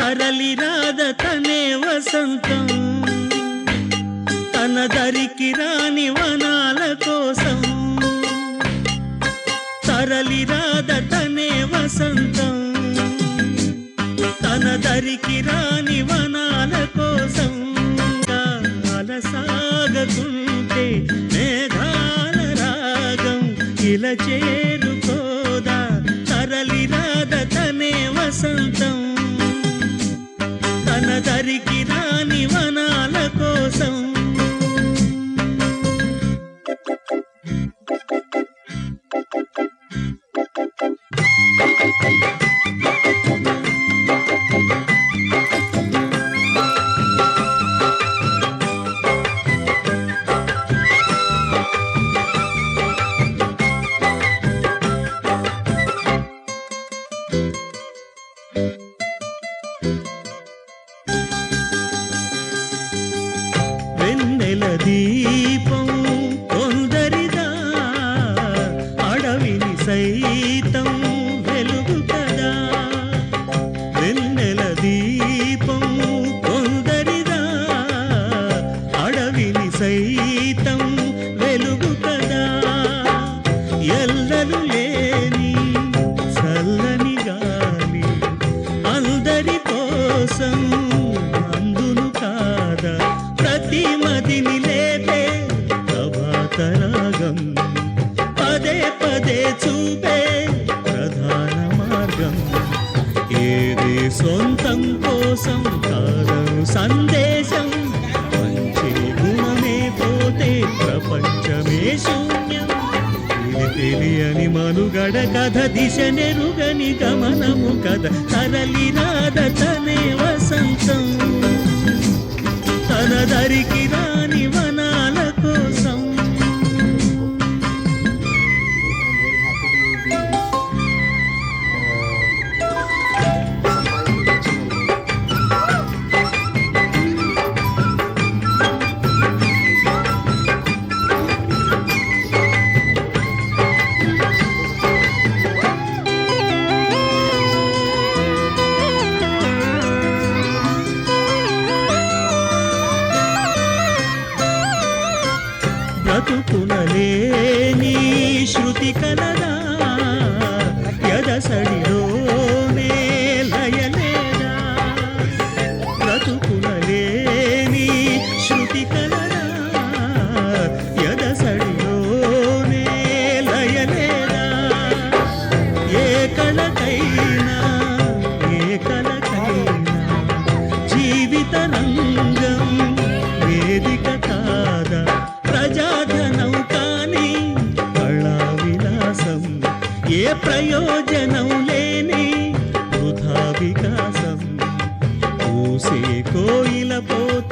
తరలి రాద తనే వసంతం తన దరికి రాని వనాల కోసం తరలి రాద తనే వసంతం తన దరికి రాని వనాల కోసం అలసాగకుంటే మేఘాల రాగం ఇలా చేరుకోదా తరలి రాద తనే వసంతం తన దరికి రాని వనాల కోసం వెన్నెల దీపం కొందరిదా అడవిని సైతం వెలుగు కదా వెన్నెల దీపం కొందరిదా అడవిని సైతం వెలుగు కదా ఎల్లలు లేని చల్లని గాలి అందరి కోసం అందును కాదా ప్రతి మదిని లేపే ప్రభాతరాగం పదే పదే చూపే ప్రధాన మార్గం ఏదే సొంతం కోసం కాదను సందేశం మంచి గుణమే పోతే ప్రపంచమే శూన్యం ఇది తెలియని మనుగడ కథ దిశ నెరుగని గమనము కథ తరలి రాద తనే వసంతం తన దరికి రాని వనాల కోసం బ్రతుకునలేని శృతి కలదా ఎదసడిలోనే లయలేదా బ్రతుకునలేని శృతి కలదా ఎదసడిలోనే లయలేదా ఏ కళకైనా జీవిత రంగం వేదిక కాదా ప్రజాధనం కాని కళా విలాసం ఏ ప్రయోజనం లేని వృధా వికాసం పూసే కోయిల పోతే